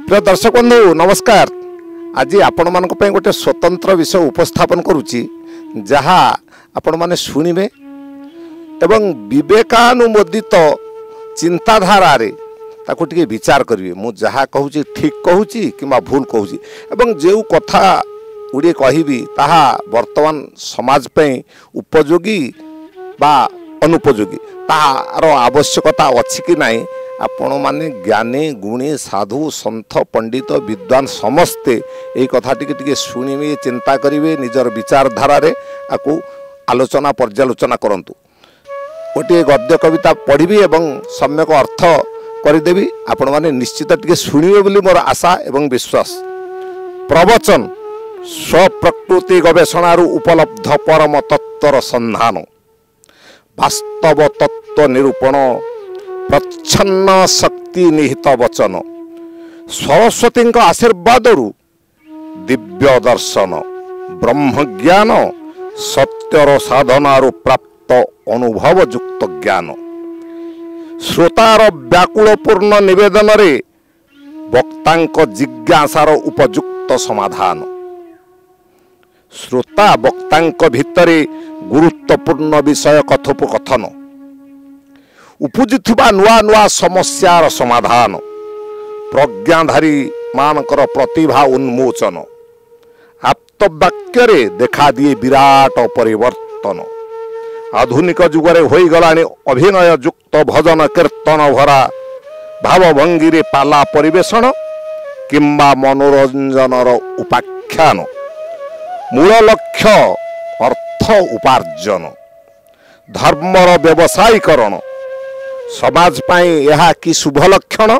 प्रिय दर्शक बंधु नमस्कार। आज आपण मान गोटे स्वतंत्र विषय उपस्थापन करुच्ची जहाँ आपण माने शुणिबे एवं विवेकानुमोदित चिंताधारा रे ताको टिके विचार करिवे। मु जहाँ कहूची ठीक कहूची किंबा भूल कहूची एवं जो कथा गुड़िए कहबी ताहा वर्तमान समाज पे उपयोगी बा अनुपयोगी तार आवश्यकता अच्छी कि नहीं आपण माने ज्ञानी गुणी साधु संत पंडित विद्वान समस्ते यही कथा टिके शुणिबे चिंता करिवे निजर विचारधारा रे आकु आलोचना पर्यालोचना करंतु। गोटे गद्य कविता पढ़ी एवं सम्यक अर्थ करदेवी आपण माने निश्चित टिके शुणिबे बोली मोर आशा एवं विश्वास। प्रवचन स्वप्रकृति गवेषणार उपलब्ध परम तत्वर संधान वास्तव तत्व निरूपण प्रच्छन्न शक्ति निहित वचन सरस्वती आशीर्वाद दिव्य दर्शन ब्रह्म ज्ञान सत्यर साधनार प्राप्त अनुभव युक्त ज्ञान श्रोतार व्याकुलपूर्ण निवेदन रे वक्तांक जिज्ञासार उपयुक्त समाधान श्रोता वक्तांक भितरे गुरुत्वपूर्ण विषय कथोपकथन उपजिथुबा नुआ नुआ समस्यार समाधान प्रज्ञाधारी मानकर प्रतिभा उन्मोचन आप्तवाक्य रे देखा दिए विराट परिवर्तन आधुनिक जुगरे होई गलानी अभिनय युक्त भजन कीर्तन भरा भावभंगी रे पाला परिवेषण किंबा मनोरंजनर उपाख्यान मूल लक्ष्य अर्थ उपार्जन धर्मर व्यवसायीकरण समाज पाई यह कि शुभ लक्षण।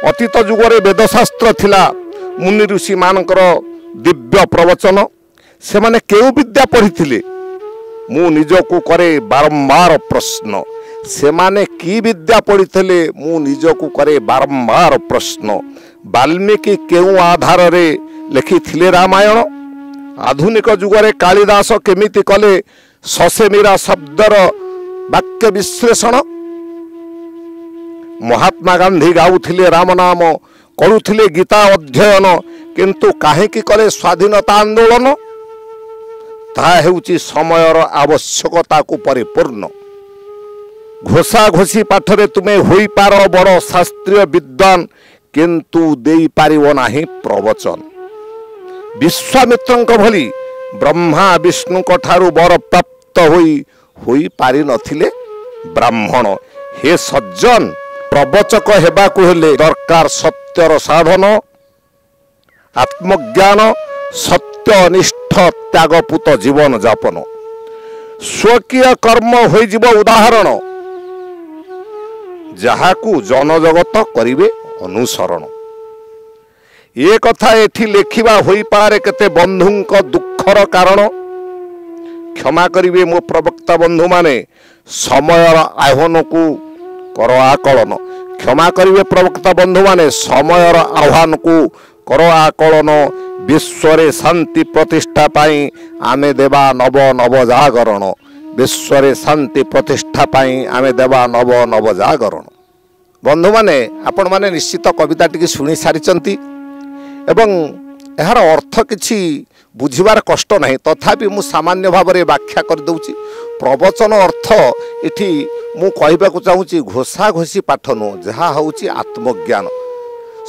अतीत जुगरे वेदशास्त्र थिला मुनि ऋषि मानकर दिव्य प्रवचन से माने केउ विद्या पढ़ी मु निजको करे बारंबार प्रश्न से माने की विद्या पढ़ी मु निजको करे बारंबार प्रश्न वाल्मीकि केउ आधार रे लिखि थिले रामायण आधुनिक जुगरे कालिदास केमिति कले ससे मीरा शब्दर वाक्य विश्लेषण महात्मा गांधी गाउथिले राम नाम करुथिले गीता अध्ययन किंतु काहेकि कले स्वाधीनता आंदोलन ताहा हेउची समयर आवश्यकता को परिपूर्ण घोषा घोषी पाठरे तुमे होई पार बड़ शास्त्रीय विद्वान किंतु देई पारिबो नाही प्रवचन विश्वामित्रंक भली ब्रह्मा विष्णु ठारू वर प्राप्त होई पारि नथिले ब्राह्मण। हे सज्जन प्रवचक हेबाकु हेले दरकार सत्यर साधन आत्मज्ञान सत्यनिष्ठ त्यागपूत जीवन जापन स्वकीय कर्म होई जीव उदाहरण जहाकू जनजगत करिवे अनुसरण। ये कथा एठी लेखिबा होई पारे केते बंधुंक दुखर कारण क्षमा करिवे मो प्रवक्ता बंधु माने समयर आह्वान को कर आकलन क्षमा करिवे प्रवक्ता बंधु माने समयर आह्वान को कर आकलन विश्वरे शांति प्रतिष्ठा पाई आमे देवा नव नव जागरण विश्वरे शांति प्रतिष्ठा पाई आमे देवा नव नव जागरण। बंधु माने आपण माने निश्चित कविता टिके सुनी सारिचंती एवं यार अर्थ किछि बुझिबार कष्ट नहीं तथापि मु सामान्य भाव में व्याख्या कर दउची। प्रवचन अर्थ इठी मु कहबाकू चाहूची घोषा घोषी पाठ नु जहा होउची आत्मज्ञान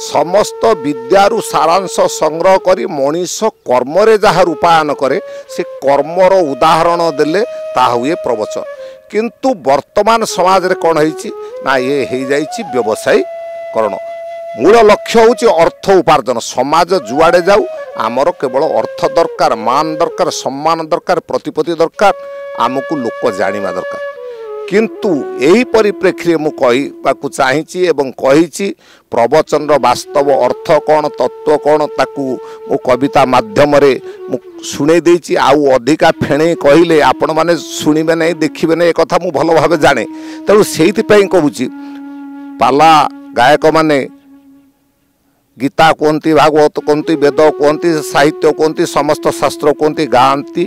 समस्त विद्यारु सारांश संग्रह करी मनीष कर्म रे जहा रूपायन करे से कर्मर उदाहरण देले ता हुए प्रवचन। किंतु वर्तमान समाज रे कोन होईची ना ये हे जाईची व्यवसायीकरण मूल लक्ष्य होची अर्थ उपार्जन समाज जुआड़े जाऊ आमर केवल अर्थ दरकार मान दरकार सम्मान दरकार प्रतिपत्ति दरकार आमको लोक जानिबा दरकार। किंतु यही परिप्रेक्षी मु कहबाकू चाहिछि एवं कहिछि प्रवचन वास्तव अर्थ कौन तत्व कौन ताकू मु कविता माध्यम रे मु सुने देछि आउ अधिका फेणे कहिले आपण माने सुनिबे नै देखिबे नै एक कथा मु भलो भाबे जाने तेणु सेहिति पई कहूछि पाला गायक माने गीता कहती भागवत कहती वेद कहती साहित्य कहती समस्त शास्त्र कहती गाँति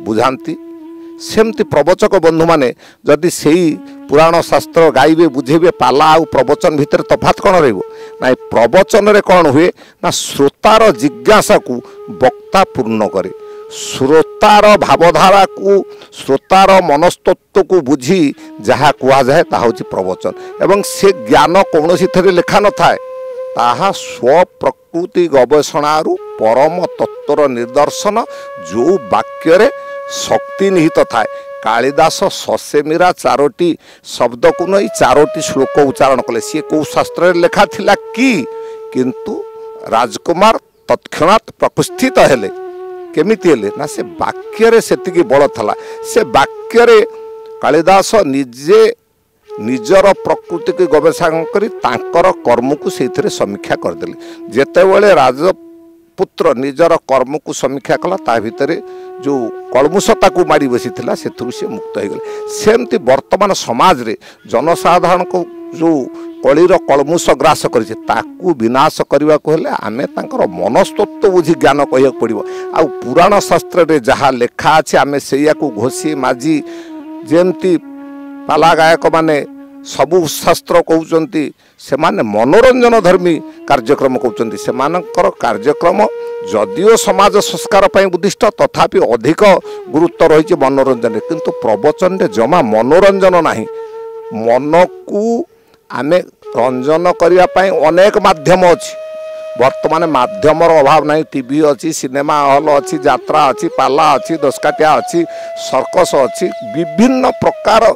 बुझाती सेमती प्रवचक बंधु माने जदि सेई पुराण शास्त्र गाइबे बुझेबे पाला आउ प्रवचन भितर तफात कौन रही प्रवचन रे कौन हुए ना श्रोतार जिज्ञासा को वक्ता पूर्ण करे श्रोतार भावधारा को श्रोतार मनस्तत्व को बुझी जहाँ कह जाए ता हूँ प्रवचन एवं से ज्ञान कौन थे लेखा न थाए ताहा स्वप्रकृति गवेषणारू परम तत्वर निदर्शन जो वाक्य शक्ति निहित थाए कालिदास ससे मीरा चारोटी शब्द को नहीं चारोटी श्लोक उच्चारण कले सी कौ शास्त्र लेखा थिला कि किंतु राजकुमार तत्क्षणात प्रकुष्ठित हेले केमिति हेले ना से वाक्य सेतिकी बल थला से वाक्य कालिदास निजे निजर प्रकृति की गवेषणा करी तांकर कर्म को से समीक्षा करदेले जेतेबेले राजपुत्र निजर कर्म को समीक्षा कला ता भितर जो कलमुषता को माड़ी बसी से मुक्त हो गले सेमती वर्तमान समाज रे जनसाधारण को जो कलीर कलमुष ग्रास कर विनाश करने को हेले आमे तांकर मनस्तत्व बुझी ज्ञान कह पड़ो आ पुराण शास्त्र रे जहाँ लेखा अच्छे आमे से घोषी माजी जेमती पाला गायक माने सबु शास्त्र कहते से माने मनोरंजन धर्मी कार्यक्रम कहते से कार्यक्रम जदिओ समाज संस्कार पर उद्दिष्ट तथापि अधिक गुरुत्व रही मनोरंजन किंतु प्रवचन रे जमा मनोरंजन नहीं मन को आमे रंजन करने अनेक माध्यम अच्छी वर्तमान माध्यम अभाव नहीं टीवी अच्छी सिनेमा हॉल अच्छी यात्रा अच्छी पाला अच्छी दशकाटिया अच्छी सर्कस अच्छी विभिन्न प्रकार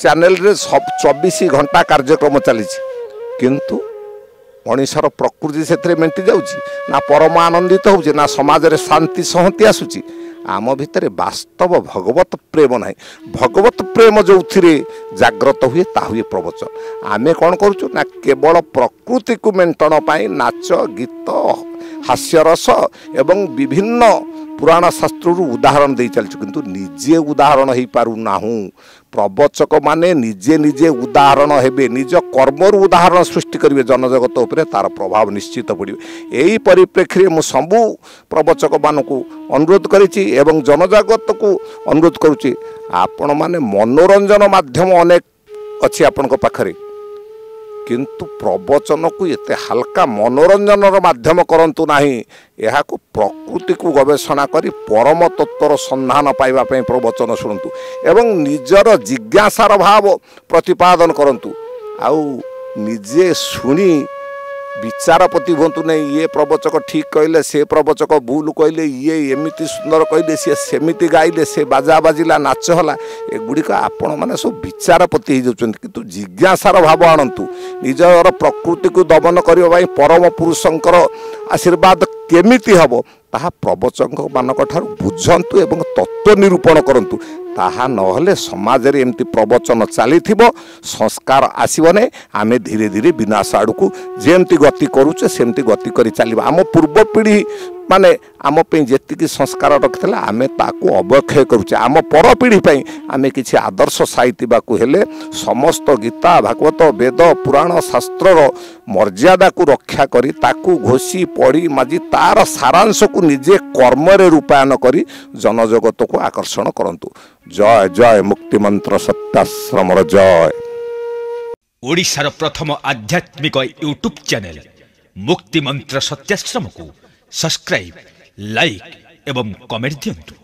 चैनल रे सब 24 घंटा कार्यक्रम चली किंतु मनीषर प्रकृति से मेंटी जाऊँगी ना परम आनंदित हो ना समाज रे शांति सहति आसूची आम भितर वास्तव भगवत प्रेम ना भगवत प्रेम जो जाग्रत हुए ता हुए प्रवचन आमे कौन करूँ ना केवल प्रकृति को मेंटन पाई नाच गीत हास्यरस एवं विभिन्न पुराण शास्त्र उदाहरण दे चलचु किंतु निजे उदाहरण हो पारुना प्रवचक माने निजे निजे उदाहरण हेबे निज कर्मर उदाहरण सृष्टि करेंगे जनजगत उपरे तार प्रभाव निश्चित पड़े यही परिप्रेक्षी में सबू प्रवचक मान को अनुरोध करी एवं जनजगत को अनुरोध करुच्ची आपण माने मनोरंजन माध्यम अनेक अच्छी आपण पाखरे किंतु प्रवचन को एते हल्का मनोरंजन माध्यम करंतु नाही यह प्रकृति को गवेषणा करी परम तत्वर संधान पाइबा पई प्रवचन शुणु एवं निजर जिज्ञासार भाव प्रतिपादन करंतु आउ निजे शुणी विचारपति हूँ नहीं ये प्रवचक ठीक कहले से प्रवचक भूल कहले ये एमती सुंदर कहले सी सेमती गाइले से बाजा बाजिला नाच होला एगुड़िक आपण मैंने सब विचारपति हो जाती किंतु जिज्ञासार भाव आणतु निजर प्रकृति को दमन करने परम पुरुषंकर आशीर्वाद केमिति हम ताहा प्रवचक मानक ठारू बुझंतु एवं तत्व निरूपण करंतु ताहा नहले समाज रे एमती प्रवचन चली संस्कार आसब नहीं आमे धीरे धीरे विनाश आड़ को जेमती गति करुचे सेमती गति करी चलिबा आम पूर्व पीढ़ी माने आम जी संस्कार रखी आमे ताकू अवक्षय करुचे आम पर पीढ़ी आमे किसी आदर्श साइतिबा को हेले समस्त गीता भागवत वेद पुराण शास्त्र मर्यादा को रक्षा करी ताकू घोषी पढ़ी माजी तार सारांश को निजे कर्म रे रूपायन करी जनजगत को आकर्षण करंतु। जय जय मुक्ति मंत्र सत्याश्रम जय। ओडिशार प्रथम आध्यात्मिक यूट्यूब चैनल मुक्ति मंत्र सत्याश्रम को सब्सक्राइब लाइक एवं कमेंट दियंतु।